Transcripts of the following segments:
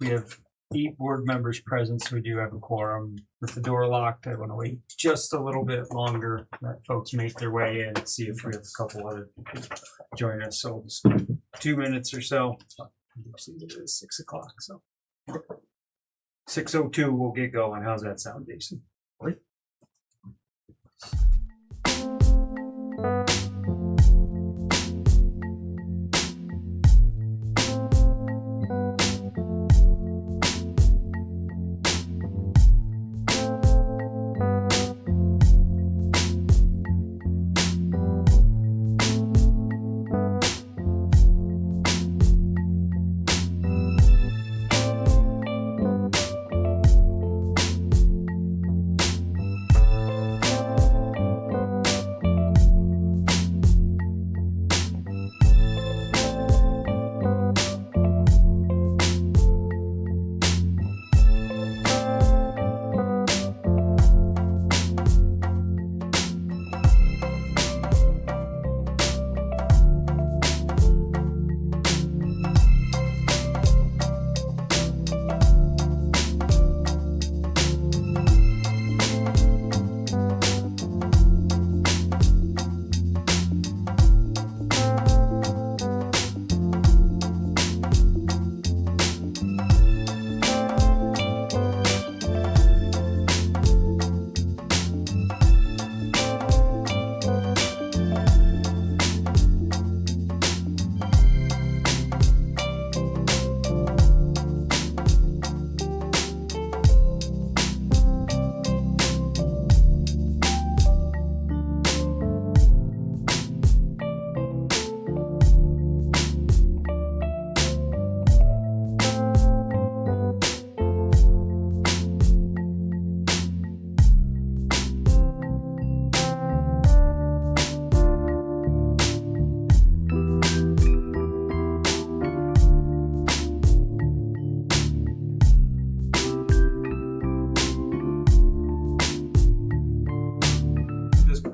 We have 8 board members present, so we do have a quorum. With the door locked, I want to wait just a little bit longer, let folks make their way in and see if we have a couple other people join us. So just 2 minutes or so. It is 6 o'clock, so 6:02 we'll get going. How's that sound, Jason?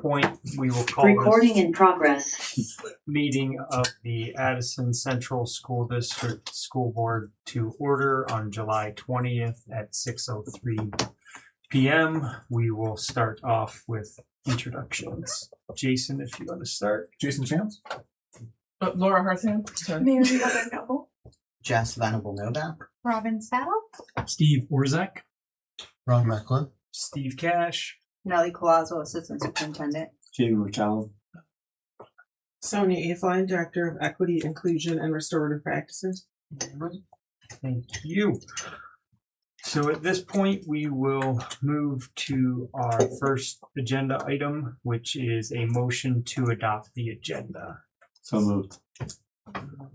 Point, we will call recording in progress. Meeting of the Addison Central School District School Board to order on July 20th at 6:03 p.m. We will start off with introductions. Jason, if you want to start. Jason Chance. Laura Hartham. Mary Heather Noble. Jess Venable Novak. Robin Saddle. Steve Orzak. Ron Recklin. Steve Cash. Nellie Colazzo, Assistant Superintendent. Jamie Ricciello. Sonia Afline, Director of Equity, Inclusion, and Restorative Practices. Thank you. So at this point, we will move to our first agenda item, which is a motion to adopt the agenda. So moved.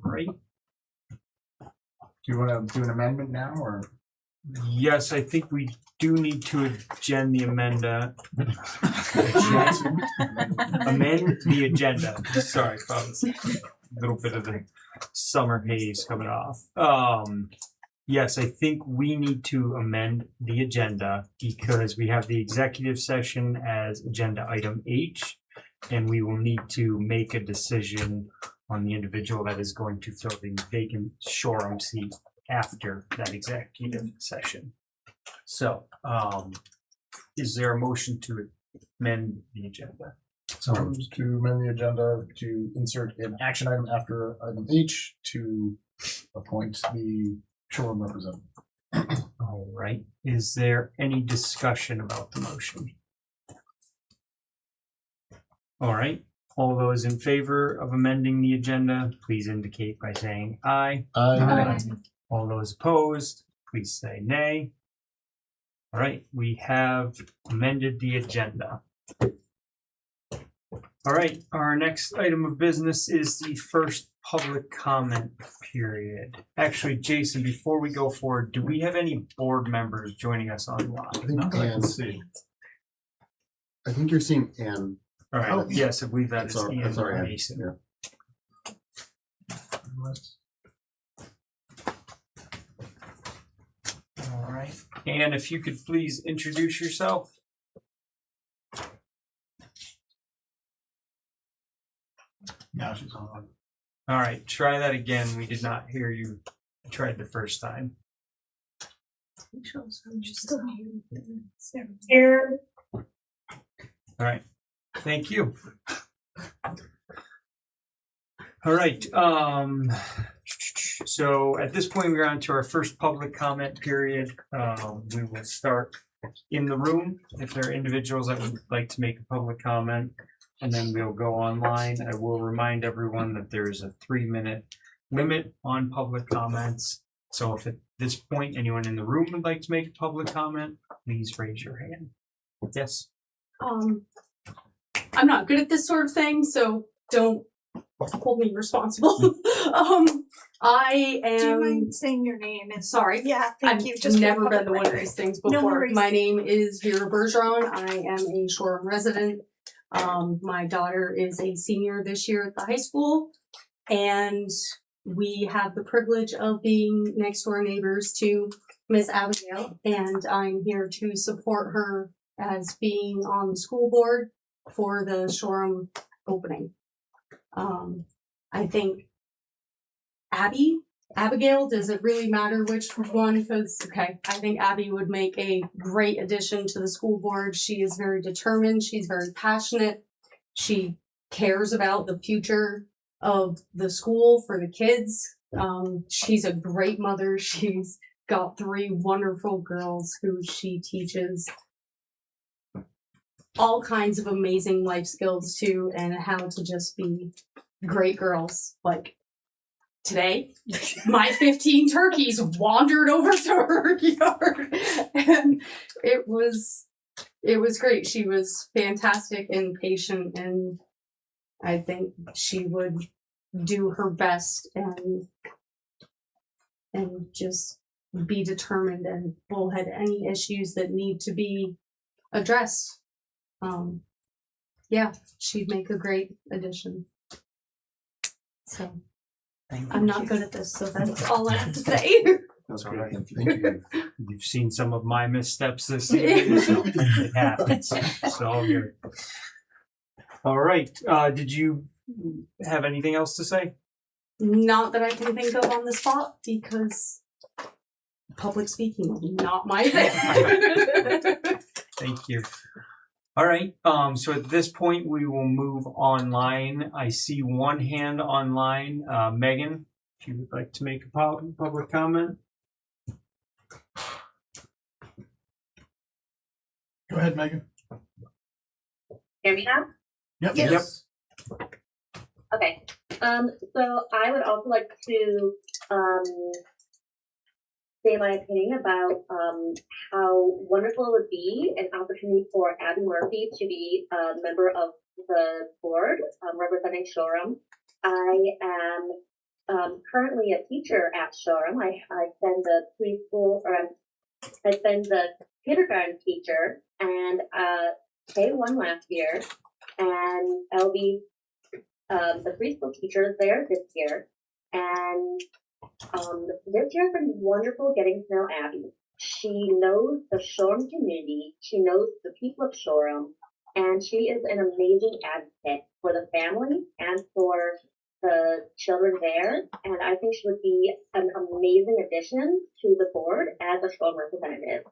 Right? Do you want to do an amendment now, or? Yes, I think we do need to amend the amend the agenda. Sorry, folks. A little bit of the summer haze coming off. Yes, I think we need to amend the agenda because we have the executive session as agenda item H, and we will need to make a decision on the individual that is going to fill the vacant Shoreham seat after that executive session. So, is there a motion to amend the agenda? So to amend the agenda to insert an action item after item H to appoint the Shoreham representative. All right. Is there any discussion about the motion? All right. All those in favor of amending the agenda, please indicate by saying aye. Aye. All those opposed, please say nay. All right, we have amended the agenda. All right, our next item of business is the first public comment period. Actually, Jason, before we go forward, do we have any board members joining us online? I think I think you're seeing Anne. All right, yes, I believe that is Ian That's all right. Mason. Yeah. All right, and if you could please introduce yourself. Now she's on. All right, try that again. We did not hear you. I tried the first time. Here. All right. Thank you. All right. So at this point, we're on to our first public comment period. We will start in the room if there are individuals that would like to make a public comment, and then we'll go online. I will remind everyone that there is a 3-minute limit on public comments. So if at this point anyone in the room would like to make a public comment, please raise your hand. Yes. I'm not good at this sort of thing, so don't hold me responsible. I Do you am mind saying your name? And sorry. yeah, thank I've you. Just never for been to one of public these things No before. worries. My name is Vera Bergeron. I am a Shoreham resident. My daughter is a senior this year at the high school, and we have the privilege of being next door neighbors to Miss Abigail, and I'm here to support her as being on the school board for the Shoreham opening. I think Abigail, does it really matter which one? Because, okay, I think Abby would make a great addition to the school board. She is very determined. She's very passionate. She cares about the future of the school for the kids. She's a great mother. She's got 3 wonderful girls who she teaches all kinds of amazing life skills to, and how to just be great girls. Like today, my 15 turkeys wandered over to her yard, and it was great. She was fantastic and patient, and I think she would do her best and just be determined and bullhead any issues that need to be addressed. Yeah, she'd make a great addition. So I'm not good at this, so that's all I have to say. That's all right. You've seen some of my missteps this evening, so it happens. It's all good. All right. Did you have anything else to say? Not that I can think of on the spot, because public speaking is not my thing. Thank you. All right. So at this point, we will move online. I see one hand online. Megan, if you would like to make a public comment. Go ahead, Megan. Hear me now? Yep. Yes. Okay. So I would also like to say my opinion about how wonderful it would be an opportunity for Abby Murphy to be a member of the board representing Shoreham. I am currently a teacher at Shoreham. I've been the preschool, or I've been the kindergarten teacher and K1 last year, and I'll be the preschool teacher there this year. And this year has been wonderful getting to know Abby. She knows the Shoreham community. She knows the people of Shoreham, and she is an amazing advocate for the family and for the children there. And I think she would be an amazing addition to the board as a Shoreham representative.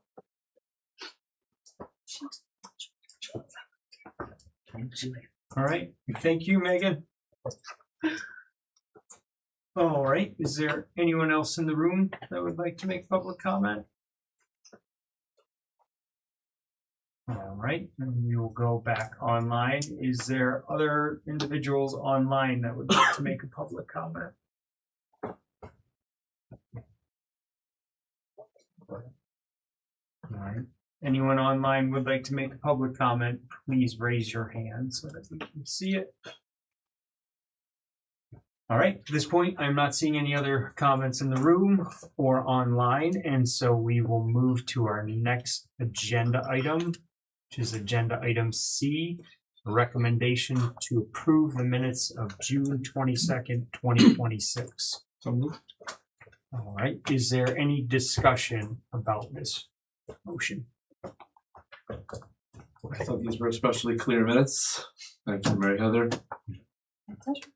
All right. Thank you, Megan. All right. Is there anyone else in the room that would like to make public comment? All right. And we will go back online. Is there other individuals online that would like to make a public comment? All right. Anyone online would like to make a public comment, please raise your hand so that we can see it. All right, at this point, I'm not seeing any other comments in the room or online, and so we will move to our next agenda item, which is agenda item C, a recommendation to approve the minutes of June 22nd, 2026. So moved. All right, is there any discussion about this motion? I thought these were especially clear minutes. Thank you, Mary Heather. My pleasure.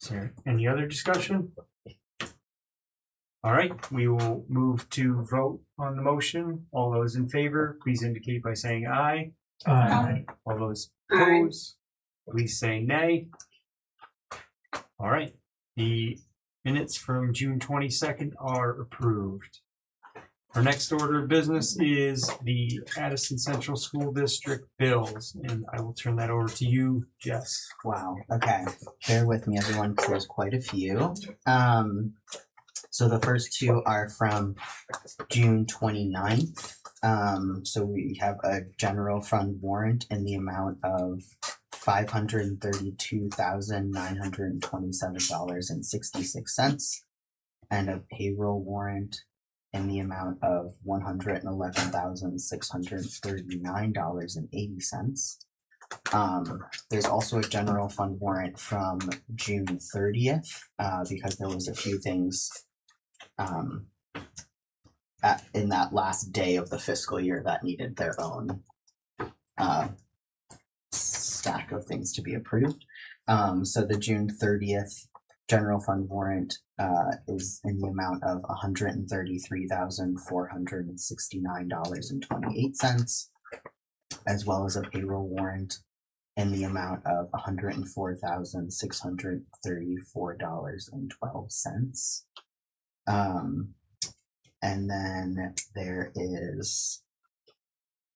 Is there any other discussion? All right, we will move to vote on the motion. All those in favor, please indicate by saying aye. All those opposed, please say nay. All right, the minutes from June 22nd are approved. Our next order of business is the Addison Central School District bills, and I will turn that over to you, Jess. Wow. Okay. Bear with me, everyone, because there's quite a few. So the first two are from June 29th. So we have a general fund warrant in the amount of $532,927.66 and a payroll warrant in the amount of $111,639.80. There's also a general fund warrant from June 30th, because there was a few things in that last day of the fiscal year that needed their own stack of things to be approved. So the June 30th general fund warrant is in the amount of $133,469.28, as well as a payroll warrant in the amount of $104,634.12. And then there is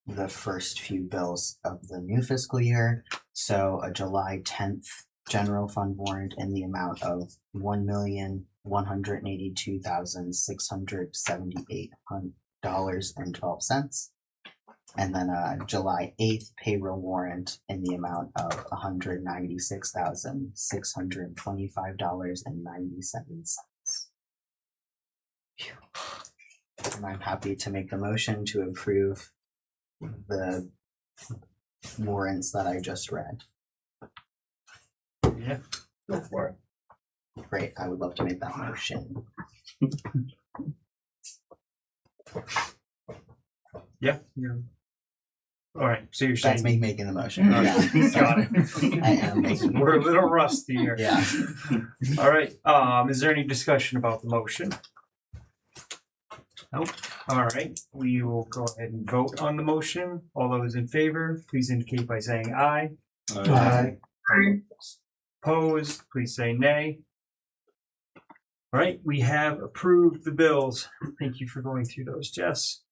the first few bills of the new fiscal year. So a July 10th general fund warrant in the amount of $1,182,678.12. And then a July 8th payroll warrant in the amount of $196,625.97. And I'm happy to make the motion to approve the warrants that I just read. Yeah. Go for it. Great, I would love to make that motion. Yeah. All right, so you're That's saying me making the motion. Okay, Yeah. got it. I am making We're a little rusty here. Yeah. All right. Is there any discussion about the motion? Nope. All right. We will go ahead and vote on the motion. All those in favor, please indicate by saying aye. Opposed, please say nay. All right. We have approved the bills. Thank you for going through those, Jess.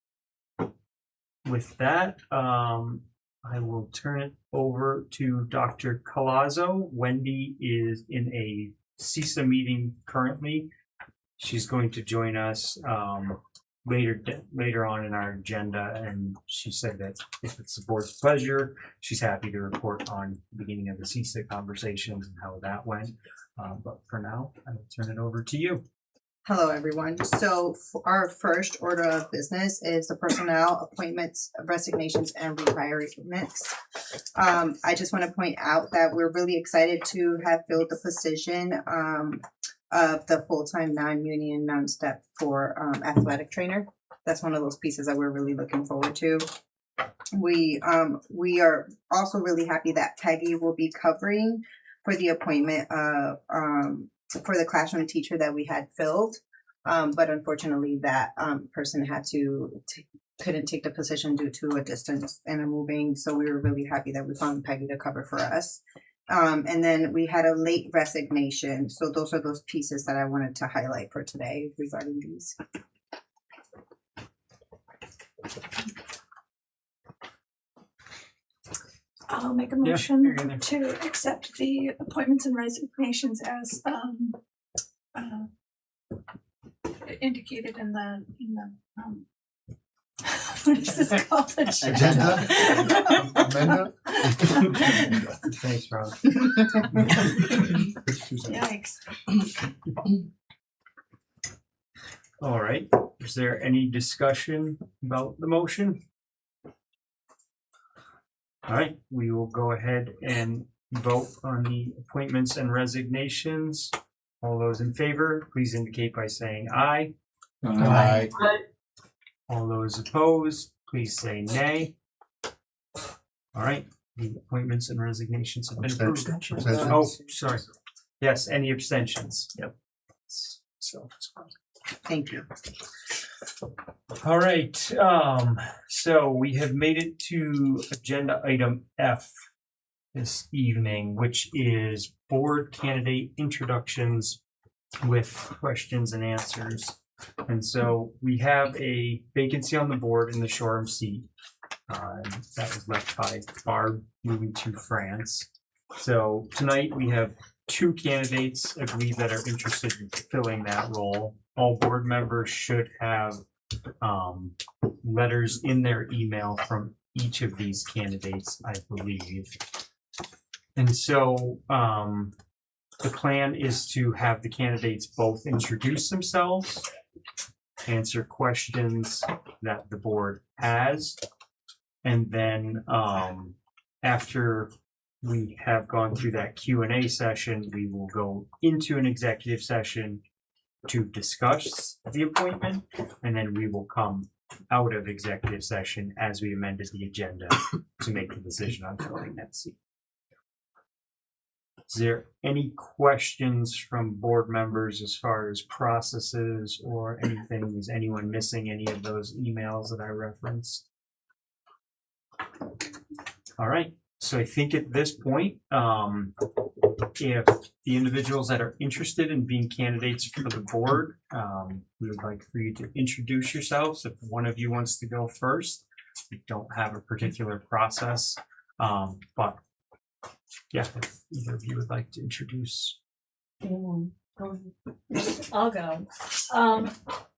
With that, I will turn it over to Dr. Colazzo. Wendy is in a CISA meeting currently. She's going to join us later on in our agenda, and she said that if it's the board's pleasure, she's happy to report on the beginning of the CISA conversations and how that went. But for now, I will turn it over to you. Hello, everyone. So our first order of business is the personnel appointments, resignations, and retirements. I just want to point out that we're really excited to have filled the position of the full-time non-union non-step for athletic trainer. That's one of those pieces that we're really looking forward to. We are also really happy that Peggy will be covering for the appointment of for the classroom teacher that we had filled, but unfortunately that person had couldn't take the position due to a distance and a moving. So we were really happy that we found Peggy to cover for us. And then we had a late resignation. So those are those pieces that I wanted to highlight for today regarding these. I'll make a Yeah, motion you're in there. to accept the appointments and resignations as indicated in the what is this called? Agenda? Amanda? Thanks, Rob. Yikes. All right. Is there any discussion about the motion? All right, we will go ahead and vote on the appointments and resignations. All those in favor, please indicate by saying aye. Aye. All those opposed, please say nay. All right, the appointments and resignations have been approved. Abstentions? Oh, sorry. Yes, any abstentions? Yep. So, Thank you. All right. So we have made it to agenda item F this evening, which is board candidate introductions with questions and answers. And so we have a vacancy on the board in the Shoreham seat. That was left by Barb moving to France. So tonight we have 2 candidates, I believe, that are interested in filling that role. All board members should have letters in their email from each of these candidates, I believe. And so the plan is to have the candidates both introduce themselves, answer questions that the board has, and then after we have gone through that Q&A session, we will go into an executive session to discuss the appointment, and then we will come out of executive session as we amended the agenda to make the decision on filling that seat. Is there any questions from board members as far as processes or anything? Is anyone missing any of those emails that I referenced? All right. So I think at this point, if the individuals that are interested in being candidates for the board, we would like for you to introduce yourselves. If one of you wants to go first, we don't have a particular process, but yeah, if either of you would like to introduce. I'll go.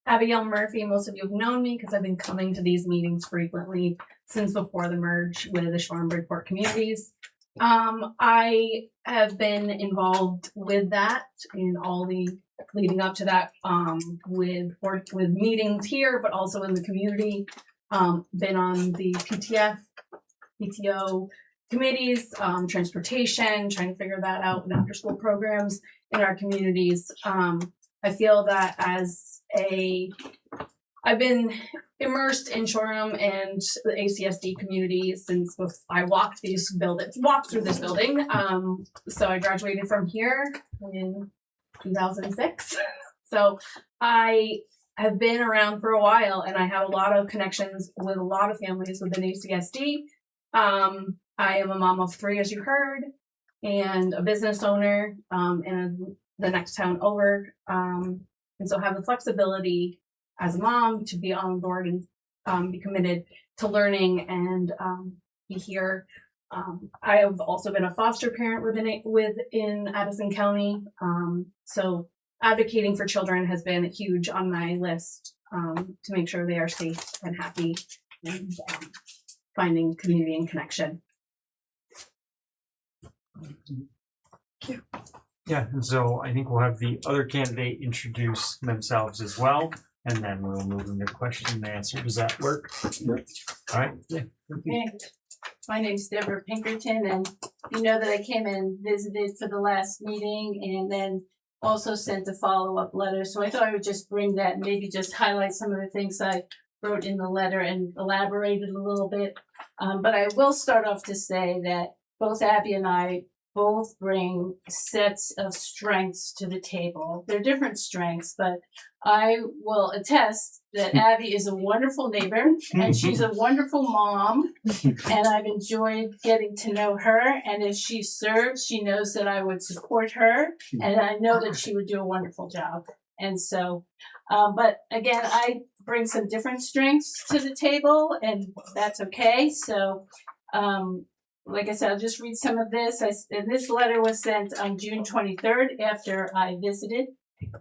Abigail Murphy, most of you have known me because I've been coming to these meetings frequently since before the merge with the Shoreham Bridgeport communities. I have been involved with that in all the leading up to that, with meetings here, but also in the community. Been on the PTO committees, transportation, trying to figure that out with after school programs in our communities. I feel that I've been immersed in Shoreham and the ACSD community since I walked through this building. So I graduated from here in 2006. So I have been around for a while, and I have a lot of connections with a lot of families within ACSD. I am a mom of 3, as you heard, and a business owner in the next town over. And so have the flexibility as a mom to be on board and be committed to learning and be here. I have also been a foster parent within Addison County. So advocating for children has been huge on my list to make sure they are safe and happy and finding community and connection. Yeah, and so I think we'll have the other candidate introduce themselves as well, and then we'll move into question and answer. Does that work? All right. Yeah. Okay. My name's Deborah Pinkerton, and you know that I came and visited for the last meeting and then also sent a follow-up letter. So I thought I would just bring that and maybe just highlight some of the things I wrote in the letter and elaborated a little bit. But I will start off to say that both Abby and I both bring sets of strengths to the table. They're different strengths, but I will attest that Abby is a wonderful neighbor and she's a wonderful mom, and I've enjoyed getting to know her. And if she serves, she knows that I would support her, and I know that she would do a wonderful job. And so, but again, I bring some different strengths to the table, and that's okay. So, like I said, I'll just read some of this. And this letter was sent on June 23rd after I visited.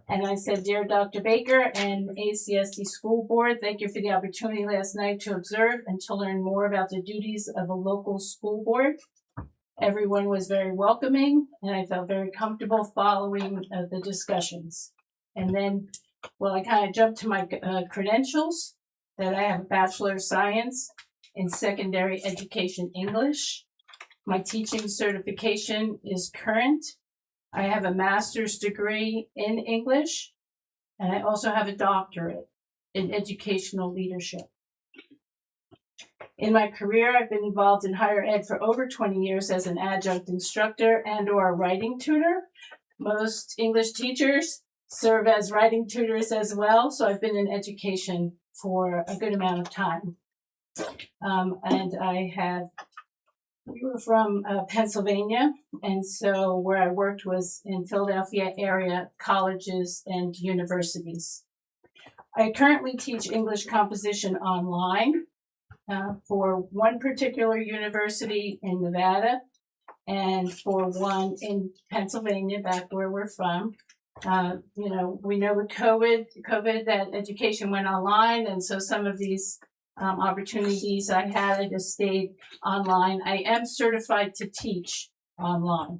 And I said, Dear Dr. Baker and ACSD School Board, thank you for the opportunity last night to observe and to learn more about the duties of a local school board. Everyone was very welcoming, and I felt very comfortable following the discussions. And then, well, I kind of jumped to my credentials, that I have a Bachelor of Science in Secondary Education English. My teaching certification is current. I have a master's degree in English, and I also have a doctorate in educational leadership. In my career, I've been involved in higher ed for over 20 years as an adjunct instructor and/or a writing tutor. Most English teachers serve as writing tutors as well. So I've been in education for a good amount of time. And we were from Pennsylvania, and so where I worked was in Philadelphia area colleges and universities. I currently teach English composition online for one particular university in Nevada and for one in Pennsylvania, back where we're from. We know with COVID that education went online, and so some of these opportunities I had, I just stayed online. I am certified to teach online.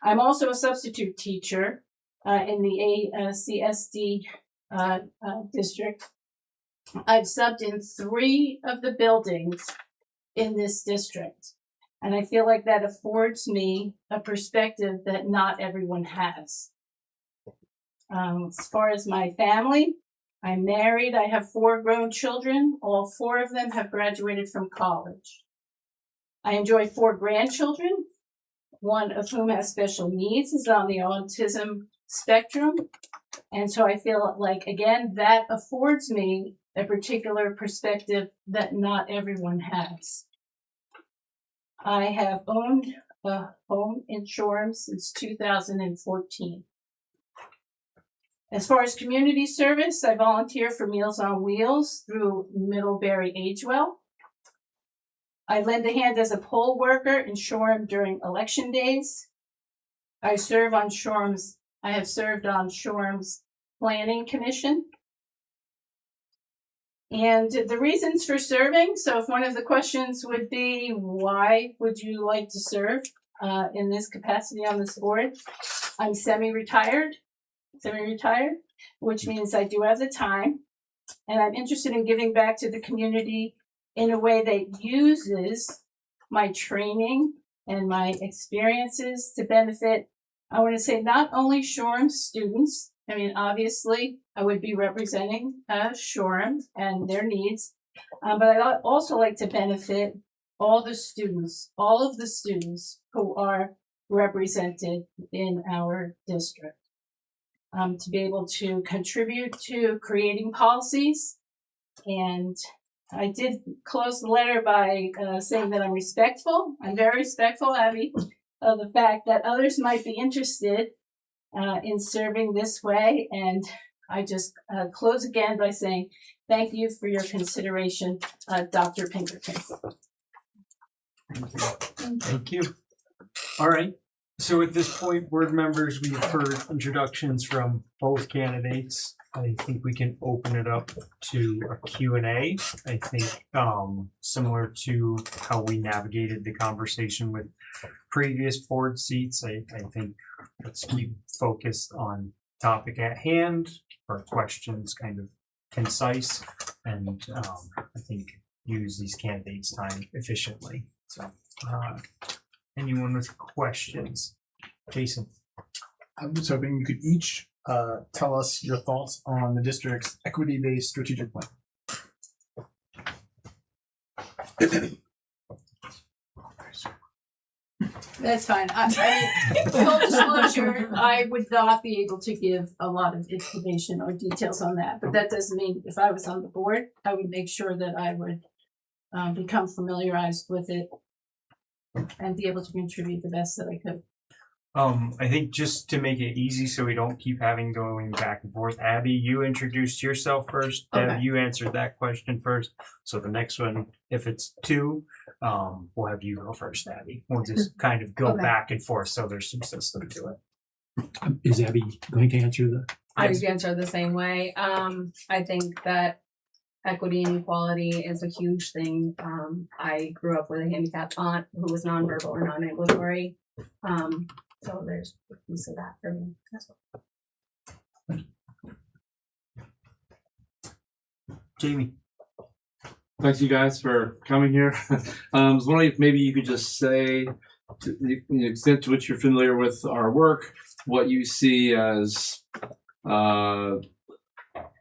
I'm also a substitute teacher in the ACSD district. I've subbed in 3 of the buildings in this district, and I feel like that affords me a perspective that not everyone has. As far as my family, I'm married. I have 4 grown children. All 4 of them have graduated from college. I enjoy 4 grandchildren, one of whom has special needs, is on the autism spectrum. And so I feel like, again, that affords me a particular perspective that not everyone has. I have owned a home insurance since 2014. As far as community service, I volunteer for Meals on Wheels through Middlebury Agewell. I lend a hand as a poll worker in Shoreham during election days. I have served on Shoreham's Planning Commission. And the reasons for serving, so if one of the questions would be, why would you like to serve in this capacity on this board? I'm semi-retired, which means I do have the time, and I'm interested in giving back to the community in a way that uses my training and my experiences to benefit, I want to say, not only Shoreham students. I mean, obviously, I would be representing Shoreham and their needs, but I'd also like to benefit all of the students who are represented in our district. To be able to contribute to creating policies. And I did close the letter by saying that I'm respectful. I'm very respectful, Abby, of the fact that others might be interested in serving this way. And I just close again by saying thank you for your consideration, Dr. Pinkerton. Thank you. All right. So at this point, board members, we've heard introductions from both candidates. I think we can open it up to a Q&A. I think similar to how we navigated the conversation with previous board seats, I think let's keep focused on topic at hand, our questions kind of concise, and I think use these candidates' time efficiently. So anyone with questions? Jason. I was hoping you could each tell us your thoughts on the district's equity-based strategic plan. That's fine. I mean, full disclosure, I would not be able to give a lot of information or details on that, but that doesn't mean if I was on the board, I would make sure that I would become familiarized with it and be able to contribute the best that I could. I think just to make it easy so we don't keep having going back and forth, Abby, you introduced yourself first. Deb, Okay. you answered that question first. So the next one, if it's 2, we'll have you go first, Abby. We'll just kind of go Okay. back and forth so there's some system to it. Is Abby going to answer the? I would answer the same way. I think that equity and equality is a huge thing. I grew up with a handicapped aunt who was nonverbal or non-ambulatory. So there's a piece of that for me as well. Jamie. Thanks, you guys, for coming here. I was wondering if maybe you could just say, to the extent to which you're familiar with our work, what you see as a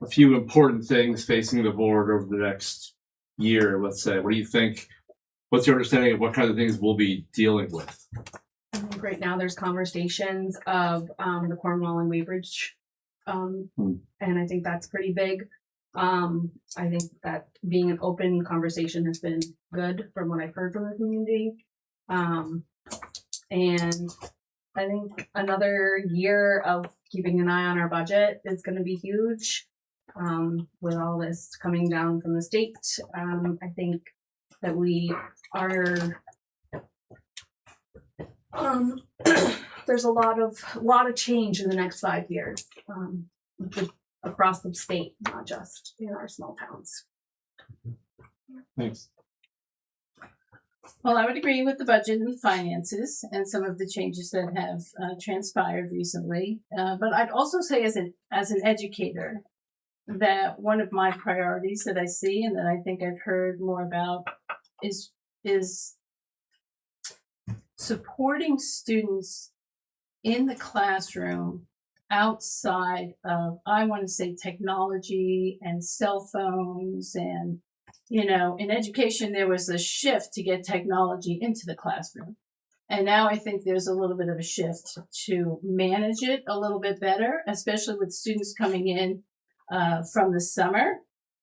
few important things facing the board over the next year, let's say. What do you think? What's your understanding of what kind of things we'll be dealing with? I think right now there's conversations of the Cornwall and Weybridge And I think that's pretty big. I think that being an open conversation has been good from what I've heard from the community. And I think another year of keeping an eye on our budget is going to be huge. With all this coming down from the state, I think that we are. There's a lot of change in the next 5 years across the state, not just in our small towns. Thanks. Well, I would agree with the budget and finances and some of the changes that have transpired recently. But I'd also say as an educator, that one of my priorities that I see and that I think I've heard more about is supporting students in the classroom outside of, I want to say, technology and cell phones. And, in education, there was a shift to get technology into the classroom. And now I think there's a little bit of a shift to manage it a little bit better, especially with students coming in from the summer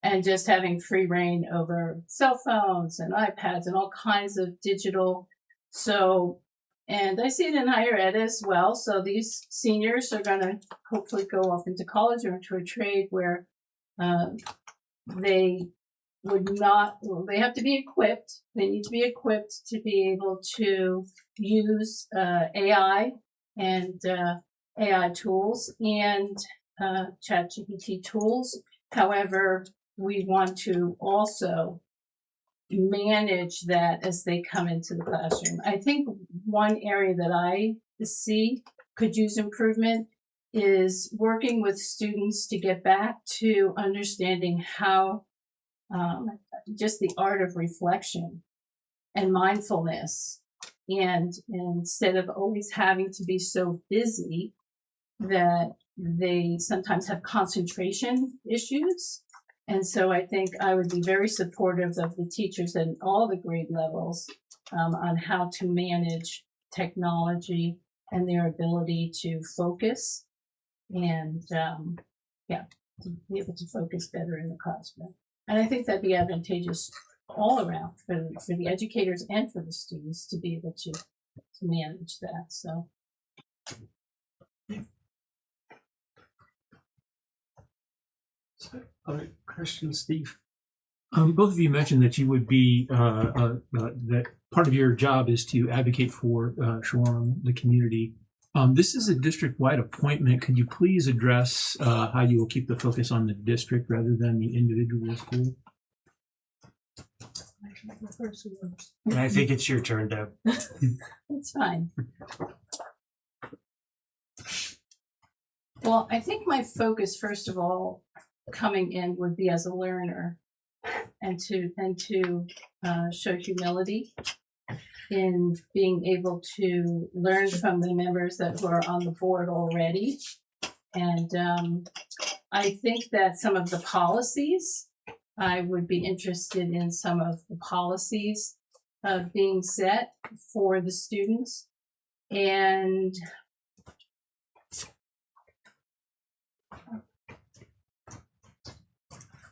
and just having free reign over cell phones and iPads and all kinds of digital. So, and I see it in higher ed as well. So these seniors are going to hopefully go off into college or into a trade where they would not, they have to be equipped. They need to be equipped to be able to use AI and AI tools and ChatGPT tools. However, we want to also manage that as they come into the classroom. I think one area that I see could use improvement is working with students to get back to understanding how just the art of reflection and mindfulness, and instead of always having to be so busy that they sometimes have concentration issues. And so I think I would be very supportive of the teachers at all the grade levels on how to manage technology and their ability to focus and, to be able to focus better in the classroom. And I think that'd be advantageous all around for the educators and for the students to be able to manage that. So. Christian, Steve. Both of you mentioned that you would be that part of your job is to advocate for Shoreham, the community. This is a district-wide appointment. Could you please address how you will keep the focus on the district rather than the individual school? And I think it's your turn, Deb. It's fine. Well, I think my focus, first of all, coming in would be as a learner and to show humility in being able to learn from the members that were on the board already. And I think that some of the policies, I would be interested in some of the policies being set for the students. And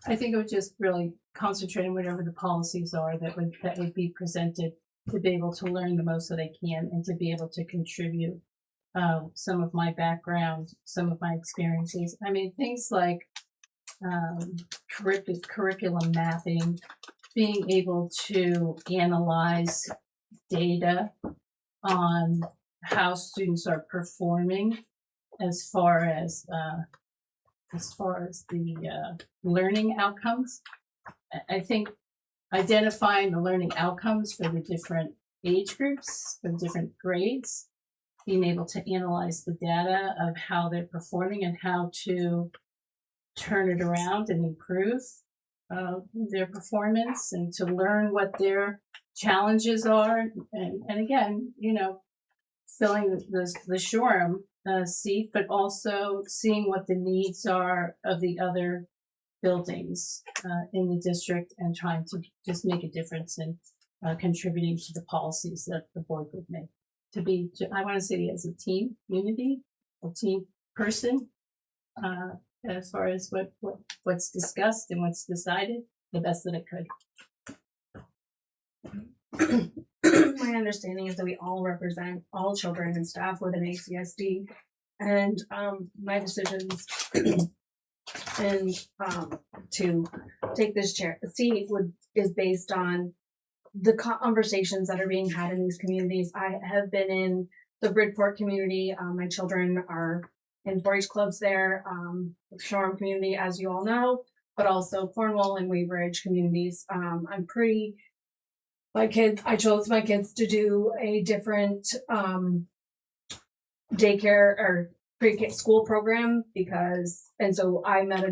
I think it would just really concentrate on whatever the policies are that would be presented to be able to learn the most that I can and to be able to contribute some of my background, some of my experiences. I mean, things like curriculum mapping, being able to analyze data on how students are performing as far as the learning outcomes. I think identifying the learning outcomes for the different age groups, for different grades, being able to analyze the data of how they're performing and how to turn it around and improve their performance, and to learn what their challenges are. And again, filling the Shoreham seat, but also seeing what the needs are of the other buildings in the district and trying to just make a difference in contributing to the policies that the board would make. I want to say as a team unity, a team person, as far as what's discussed and what's decided the best that I could. My understanding is that we all represent all children and staff within ACSD, and my decisions and to take this seat is based on the conversations that are being had in these communities. I have been in the Bridport community. My children are in 4-H clubs there, Shoreham community, as you all know, but also Cornwall and Weybridge communities. I chose my kids to do a different daycare or pre-K school program and so I met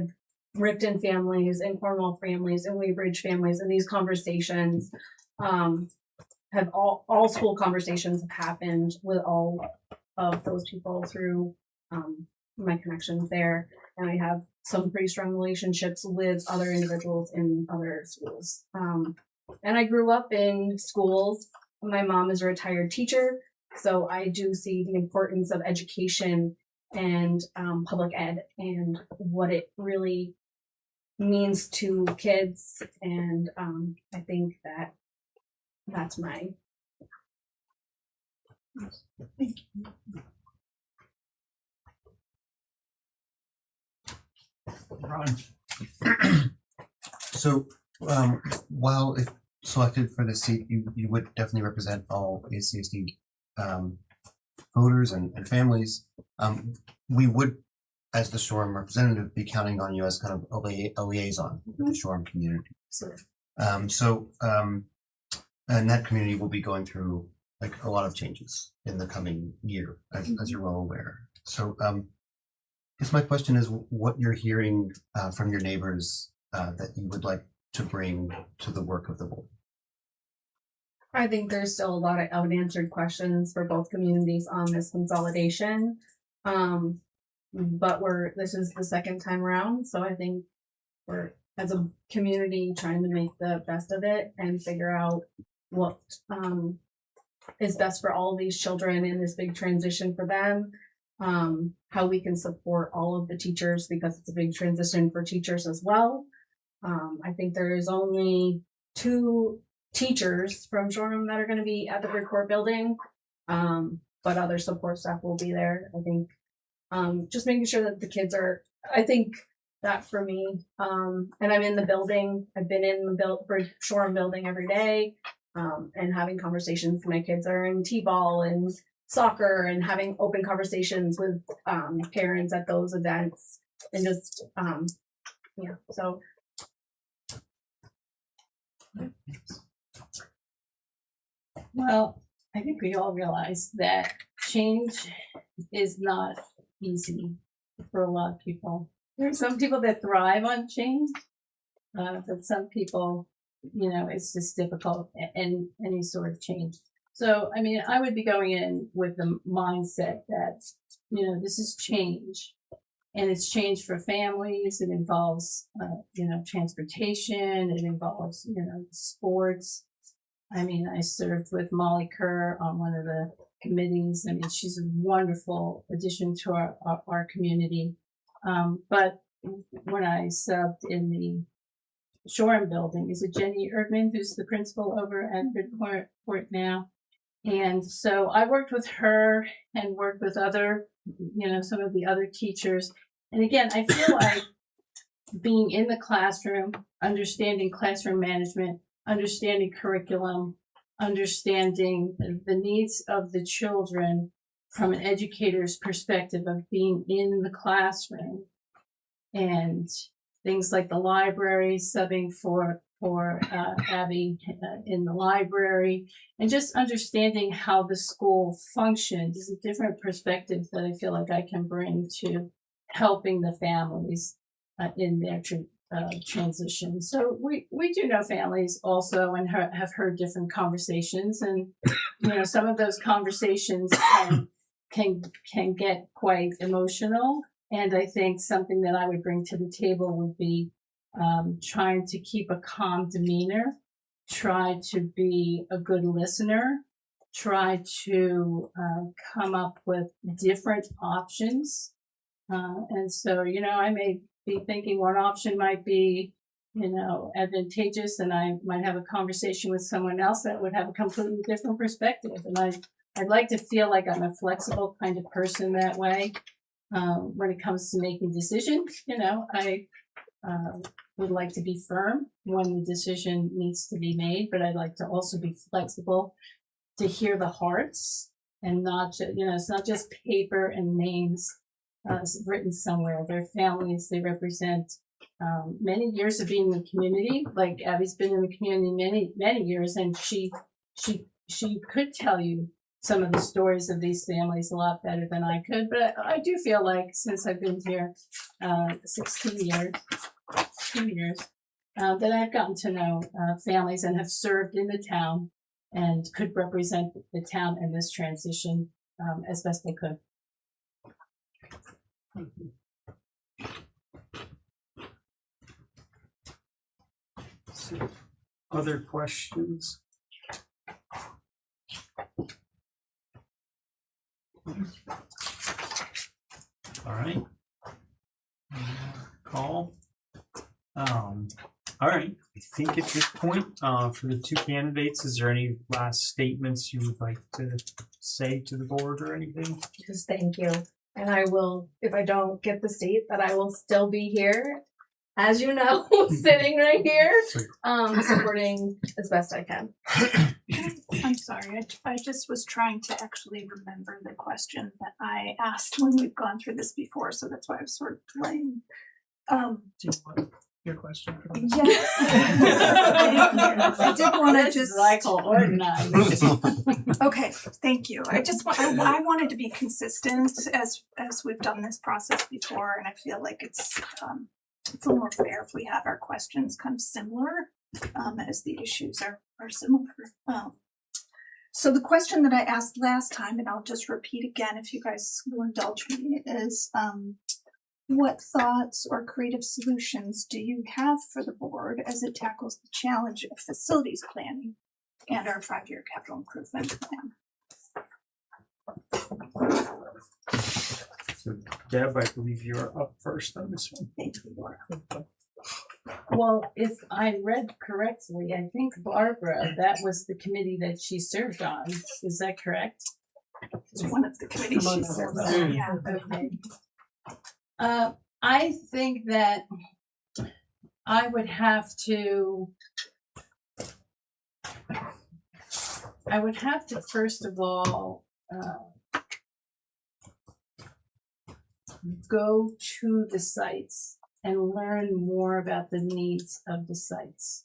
Ripton families and Cornwall families and Weybridge families, and these conversations have all school conversations have happened with all of those people through my connections there, and I have some pretty strong relationships with other individuals in other schools. And I grew up in schools. My mom is a retired teacher, so I do see the importance of education and public ed and what it really means to kids. And I think that's my. Thank you. Ron. So, while if selected for the seat, you would definitely represent all ACSD voters and families. We would, as the Shoreham representative, be counting on you as kind of a liaison with the Shoreham community. And that community will be going through like a lot of changes in the coming year, as you're well aware. So, I guess my question is what you're hearing from your neighbors that you would like to bring to the work of the board. I think there's still a lot of unanswered questions for both communities on this consolidation. But this is the second time around, so I think we're, as a community, trying to make the best of it and figure out what is best for all these children in this big transition for them. How we can support all of the teachers, because it's a big transition for teachers as well. I think there is only 2 teachers from Shoreham that are going to be at the Bridport building, but other support staff will be there. I think just making sure that the kids are, I think that for me, and I'm in the building, I've been in the Shoreham building every day, and having conversations. My kids are in t-ball and soccer and having open conversations with parents at those events, and just so. Well, I think we all realize that change is not easy for a lot of people. There are some people that thrive on change, but some people, it's just difficult and any sort of change. So, I mean, I would be going in with the mindset that, this is change, and it's change for families. It involves, transportation. It involves, sports. I mean, I served with Molly Kerr on one of the committees. I mean, she's a wonderful addition to our community. But when I subbed in the Shoreham building, is it Jenny Erdman, who's the principal over at Bridport now? And so I worked with her and worked with other, some of the other teachers. And again, I feel like being in the classroom, understanding classroom management, understanding curriculum, understanding the needs of the children from an educator's perspective of being in the classroom, and things like the library, subbing for Abby in the library, and just understanding how the school functions is a different perspective that I feel like I can bring to helping the families in their transition. So we do know families also, and have heard different conversations, and some of those conversations can get quite emotional. And I think something that I would bring to the table would be trying to keep a calm demeanor, try to be a good listener, try to come up with different options And so, I may be thinking one option might be, advantageous, and I might have a conversation with someone else that would have a completely different perspective. And I'd like to feel like I'm a flexible kind of person that way. When it comes to making decisions, I would like to be firm when the decision needs to be made, but I'd like to also be flexible to hear the hearts and not just, it's not just paper and names written somewhere. They're families. They represent many years of being in the community. Like Abby's been in the community many years, and she could tell you some of the stories of these families a lot better than I could. But I do feel like since I've been here 16 years, that I've gotten to know families and have served in the town and could represent the town in this transition as best I could. So, other questions? All right. Call. All right. I think at this point, for the two candidates, is there any last statements you would like to say to the board or anything? Just thank you. And I will, if I don't get the seat, that I will still be here, as you know, sitting right here, supporting as best I can. I'm sorry, I just was trying to actually remember the question that I asked when we've gone through this before, so that's why I was sort of playing. Do you want your question? Yes. I did want to just. I call organized. Okay, thank you. I wanted to be consistent as we've done this process before, and I feel like it's a little more fair if we have our questions kind of similar, as the issues are similar. So the question that I asked last time, and I'll just repeat again if you guys will indulge me, is what thoughts or creative solutions do you have for the board as it tackles the challenge of facilities planning and our 5-year capital improvement plan? So, Deb, I believe you're up first on this one. Thank you, Laura. Well, if I read correctly, I think Barbara, that was the committee that she served on. Is that correct? It's one of the committees she served on. Yeah. Okay. I think that I would have to first of all go to the sites and learn more about the needs of the sites.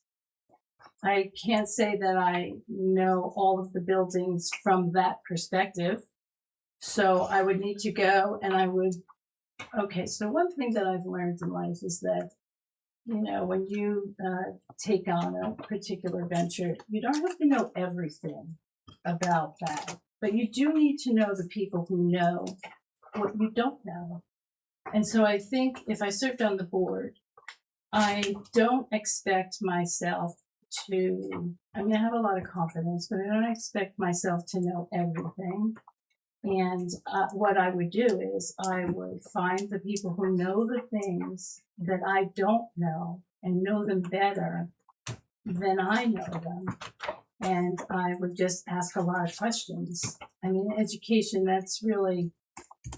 I can't say that I know all of the buildings from that perspective. So I would need to go and so one thing that I've learned in life is that, when you take on a particular venture, you don't have to know everything about that, but you do need to know the people who know what you don't know. And so I think if I served on the board, I don't expect myself I have a lot of confidence, but I don't expect myself to know everything. And what I would do is I would find the people who know the things that I don't know and know them better than I know them. And I would just ask a lot of questions. Education, that's really,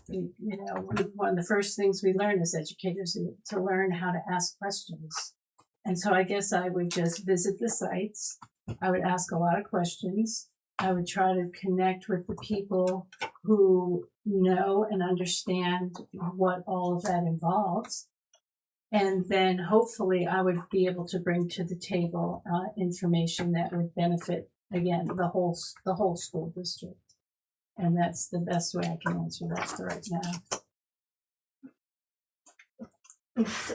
one of the first things we learn as educators to learn how to ask questions. And so I guess I would just visit the sites. I would ask a lot of questions. I would try to connect with the people who know and understand what all of that involves. And then hopefully I would be able to bring to the table information that would benefit, again, the whole school district. And that's the best way I can answer that for right now.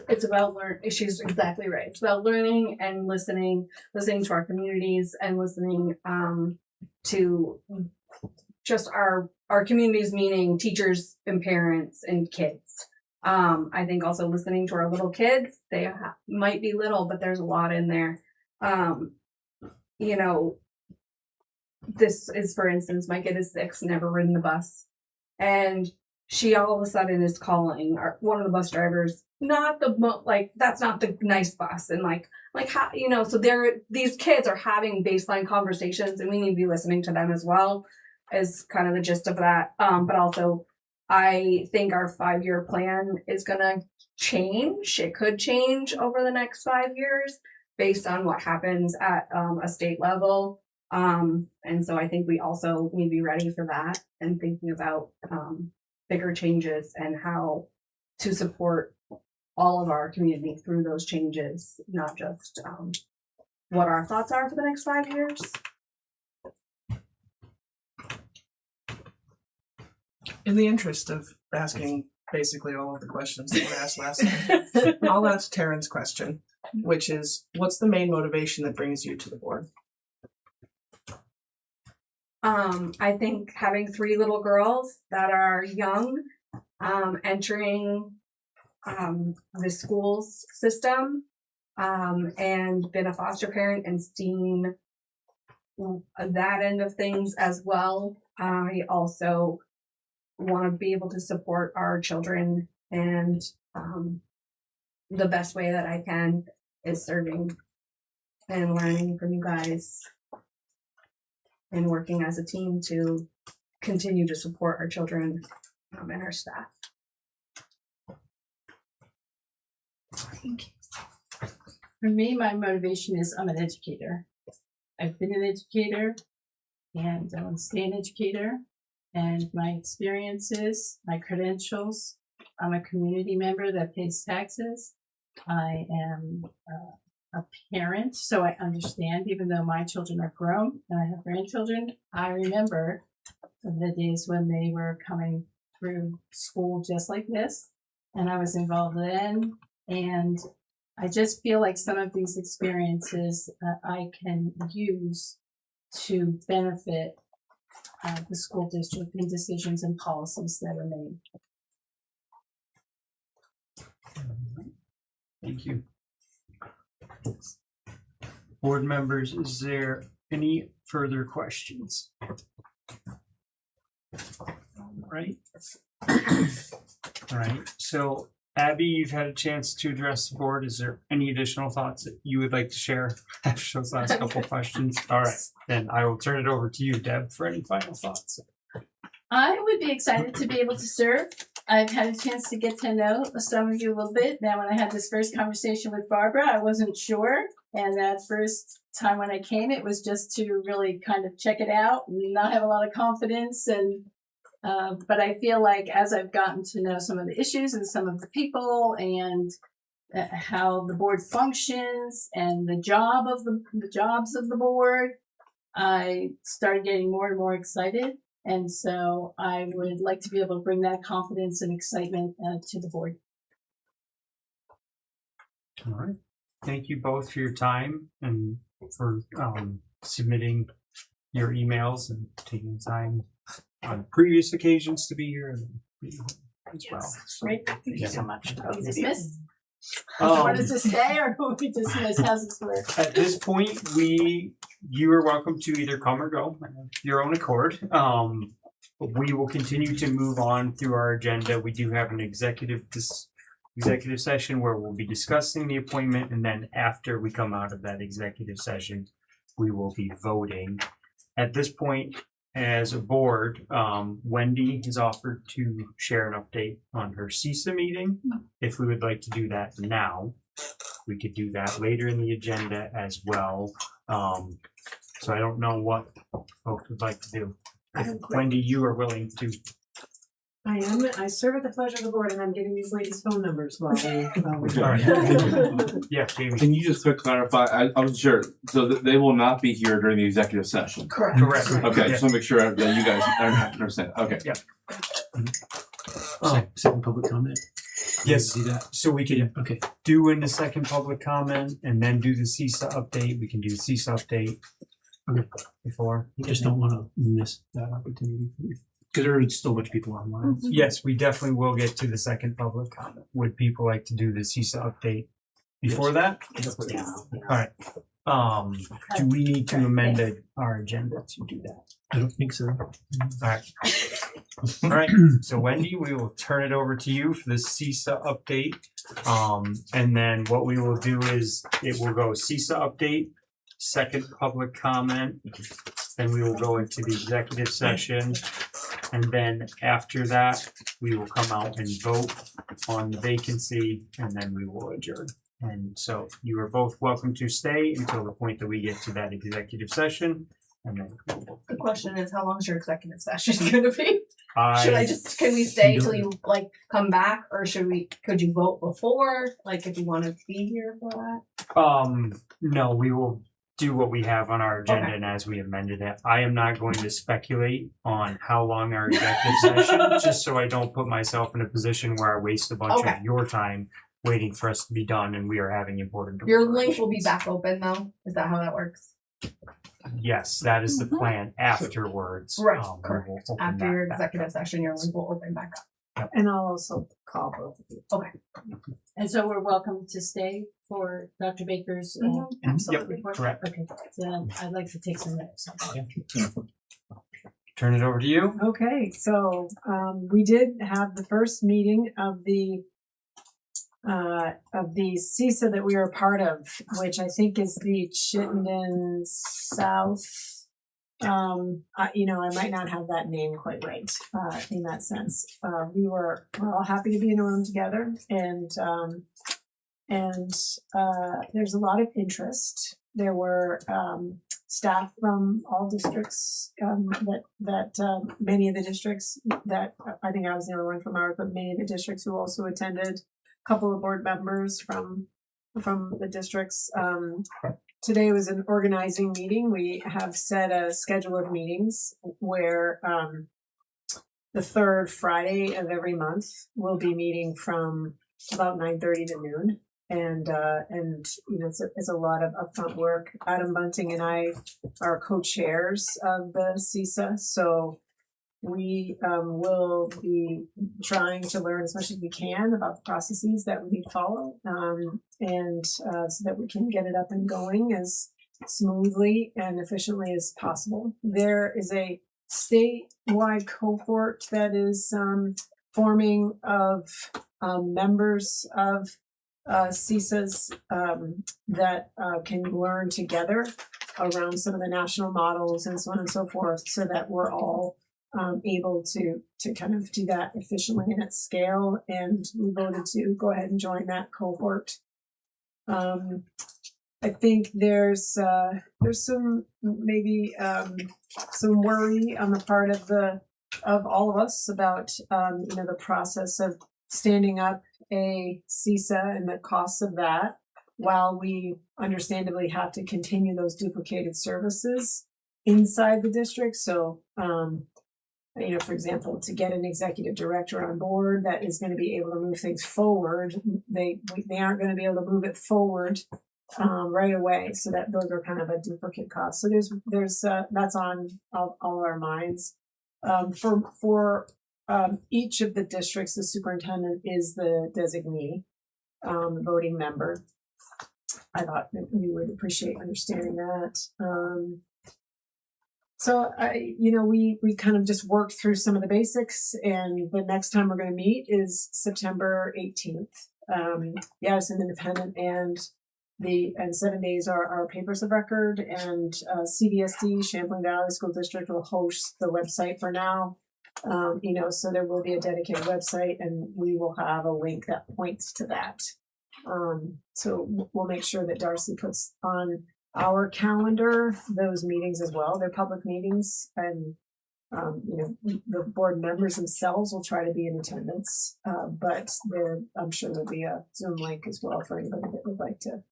It's about she's exactly right. It's about learning and listening to our communities and listening to just our communities, meaning teachers and parents and kids. I think also listening to our little kids. They might be little, but there's a lot in there. This is, for instance, my kid is 6, never ridden the bus. And she all of a sudden is calling one of the bus drivers, not the that's not the nice bus, and like how, you know, so these kids are having baseline conversations, and we need to be listening to them as well, is kind of the gist of that. But also, I think our 5-year plan is gonna change. It could change over the next 5 years based on what happens at a state level. And so I think we also need to be ready for that and thinking about bigger changes and how to support all of our community through those changes, not just what our thoughts are for the next 5 years. In the interest of asking basically all of the questions that were asked last time, I'll ask Taryn's question, which is, what's the main motivation that brings you to the board? I think having 3 little girls that are young, entering the schools system, and been a foster parent and seen that end of things as well. I also want to be able to support our children, and the best way that I can is serving and learning from you guys and working as a team to continue to support our children and our staff. Thank you. For me, my motivation is I'm an educator. I've been an educator and I want to stay an educator. And my experiences, my credentials, I'm a community member that pays taxes. I am a parent, so I understand, even though my children are grown and I have grandchildren, I remember the days when they were coming through school just like this, and I was involved then. And I just feel like some of these experiences I can use to benefit the school district in decisions and policies that are made. Thank you. Board members, is there any further questions? Right. All right. So, Abby, you've had a chance to address the board. Is there any additional thoughts that you would like to share after those last couple of questions? All right. Then I will turn it over to you, Deb, for any final thoughts. I would be excited to be able to serve. I've had a chance to get to know some of you a little bit. Now, when I had this first conversation with Barbara, I wasn't sure. And that first time when I came, it was just to really kind of check it out and not have a lot of confidence. And but I feel like as I've gotten to know some of the issues and some of the people and how the board functions and the jobs of the board, I started getting more and more excited. And so I would like to be able to bring that confidence and excitement to the board. All right. Thank you both for your time and for submitting your emails and taking time on previous occasions to be here as well. So, Great. Thank you so much. Are we dismissed? Um, Want us to stay or will we dismiss? How's this work? At this point, you are welcome to either come or go, your own accord. We will continue to move on through our agenda. We do have an executive session where we'll be discussing the appointment, and then after we come out of that executive session, we will be voting. At this point, as a board, Wendy has offered to share an update on her CISA meeting. If we would like to do that now, we could do that later in the agenda as well. So I don't know what folks would like to do. If Wendy, you are willing to. I am. I serve at the pleasure of the board, and I'm giving these ladies phone numbers while we. Yeah, Jamie. Can you just quick clarify? I wasn't sure. So they will not be here during the executive session. Correct. Okay, Yeah. just want to make sure that you guys understand. Okay. Yeah. Second public comment. Yes. Do that. So we can Okay. do in the second public comment and then do the CISA update. We can do the CISA update before. You just don't want to miss that opportunity because there are still a bunch of people online. Yes, we definitely will get to the second public comment. Would people like to do the CISA update before that? All right. Do we need to amend our agenda to do that? I don't think so. All right. All right. So Wendy, we will turn it over to you for the CISA update. And then what we will do is it will go CISA update, second public comment, then we will go into the executive session. And then after that, we will come out and vote on the vacancy, and then we will adjourn. And so you are both welcome to stay until the point that we get to that executive session. And then The question is, how long is your executive session going to be? Can we stay till you like come back, or could you vote before, like if you want to be here for that? No, we will do what we have on our agenda Okay. and as we amended it. I am not going to speculate on how long our executive session, just so I don't put myself in a position where I waste a bunch Okay. of your time waiting for us to be done and we are having important Your link deliberations. will be back open though. Is that how that works? Yes, that is the plan afterwards. Right, we correct. will open After that your back executive up. session, your link will open back up. And I'll also call both of you. Okay. And so we're welcome to stay for Dr. Baker's Absolutely. report? Correct. Okay, so I'd like to take some notes. Turn it over to you. Okay, so we did have the first meeting of the CISA that we were a part of, which I think is the Chittenden South. I might not have that name quite right in that sense. We're all happy to be in a room together, and there's a lot of interest. There were staff from all districts that many of the districts that I think I was the only one from ours, but many of the districts who also attended. A couple of board members from the districts. Today was an organizing meeting. We have set a schedule of meetings where the third Friday of every month we'll be meeting from about 9:30 to noon. And it's a lot of upfront work. Adam Bunting and I are co-chairs of the CISA, so we will be trying to learn as much as we can about the processes that we need to follow, so that we can get it up and going as smoothly and efficiently as possible. There is a statewide cohort that is forming of members of CISAs that can learn together around some of the national models and so on and so forth, so that we're all able to kind of do that efficiently and at scale. And we voted to go ahead and join that cohort. I think there's some maybe some worry on the part of all of us about the process of standing up a CISA and the costs of that, while we understandably have to continue those duplicated services inside the district. So for example, to get an executive director on board that is going to be able to move things forward, they aren't going to be able to move it forward right away. So that those are kind of a duplicate cost. So there's that's on all our minds. For each of the districts, the superintendent is the designee, voting member. I thought that we would appreciate understanding that. So we kind of just worked through some of the basics, and the next time we're going to meet is September 18th. It's an independent, and 7 days are our papers of record, and CVSD, Champlain Valley School District, will host the website for now. So there will be a dedicated website, and we will have a link that points to that. So we'll make sure that Darcy puts on our calendar those meetings as well. They're public meetings, and the board members themselves will try to be in attendance, but I'm sure there'll be a Zoom link as well for anybody that would like to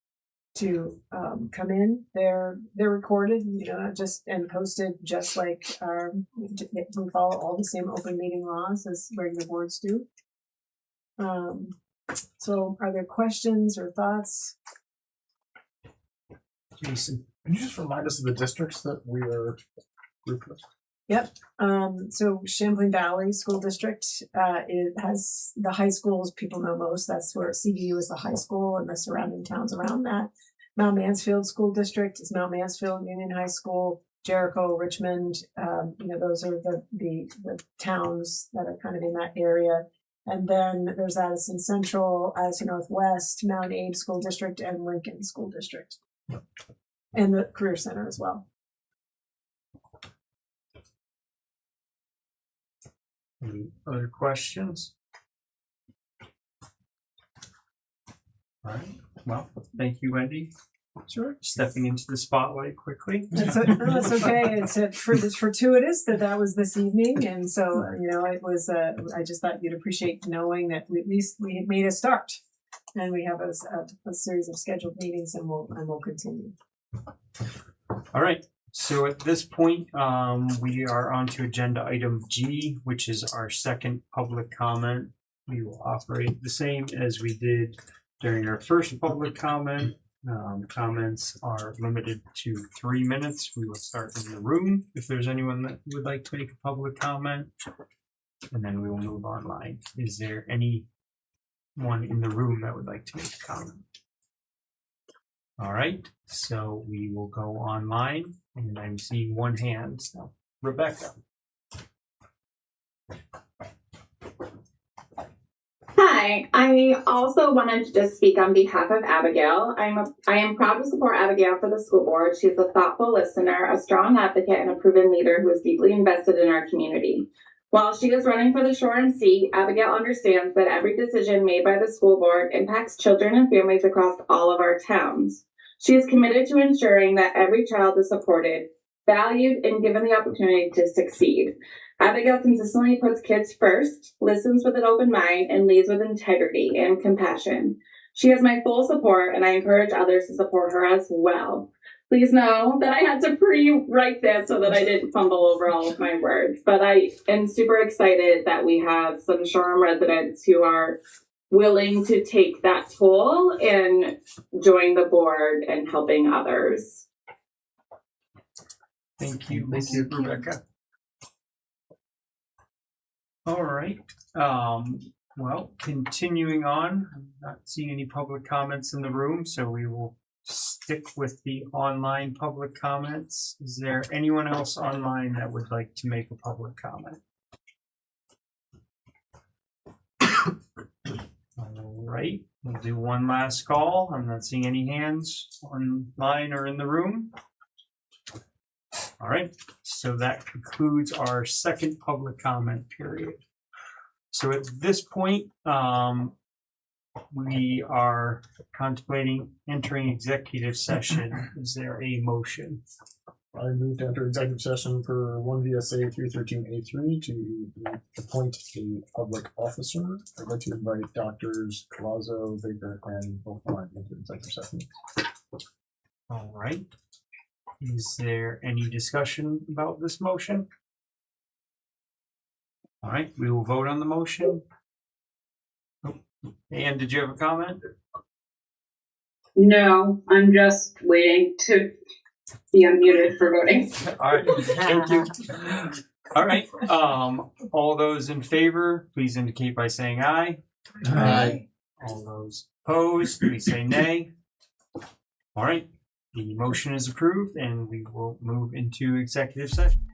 come in. They're recorded, and posted just like we follow all the same open meeting laws as regular boards do. So are there questions or thoughts? Jason, can you just remind us of the districts that we are grouped with? Yep. So Champlain Valley School District, it has the high schools people know most. That's where CVU is the high school, and the surrounding towns around that. Mount Mansfield School District is Mount Mansfield Union High School. Jericho, Richmond, those are the towns that are kind of in that area. And then there's Addison Central, Addison Northwest, Mount Abe School District, and Lincoln School District. And the Career Center as well. Any other questions? All right. Well, thank you, Wendy. Sure. Stepping into the spotlight quickly. That's okay. It's fortuitous that was this evening, and so it was. I just thought you'd appreciate knowing that at least we made a start, and we have a series of scheduled meetings, and we'll continue. All right. So at this point, we are on to agenda item G, which is our second public comment. We will operate the same as we did during our first public comment. Comments are limited to 3 minutes. We will start in the room if there's anyone that would like to make a public comment, and then we will move online. Is there anyone in the room that would like to make a comment? All right, so we will go online, and I'm seeing one hand. So, Rebecca. Hi, I also wanted to just speak on behalf of Abigail. I am proud to support Abigail for the school board. She's a thoughtful listener, a strong advocate, and a proven leader who is deeply invested in our community. While she is running for the Shoreham seat, Abigail understands that every decision made by the school board impacts children and families across all of our towns. She is committed to ensuring that every child is supported, valued, and given the opportunity to succeed. Abigail consistently puts kids first, listens with an open mind, and leads with integrity and compassion. She has my full support, and I encourage others to support her as well. Please know that I had to pre-write this so that I didn't fumble over all of my words, but I am super excited that we have some Shoreham residents who are willing to take that toll and join the board and helping others. Thank you, Rebecca. All right. Well, continuing on, I'm not seeing any public comments in the room, so we will stick with the online public comments. Is there anyone else online that would like to make a public comment? All right, we'll do one last call. I'm not seeing any hands online or in the room. All right, so that concludes our second public comment period. So at this point, we are contemplating entering executive session. Is there a motion? I move to enter executive session for 1 VSA 313A3 to appoint a public officer. I'd like to invite Doctors Colazo, Baker, and Volkman into executive session. All right. Is there any discussion about this motion? All right, we will vote on the motion. Oh, Anne, did you have a comment? No, I'm just waiting to be unmuted for voting. All right, thank you. All right, all those in favor, please indicate by saying aye. Aye. All those opposed, please say nay. All right, the motion is approved and we will move into executive session.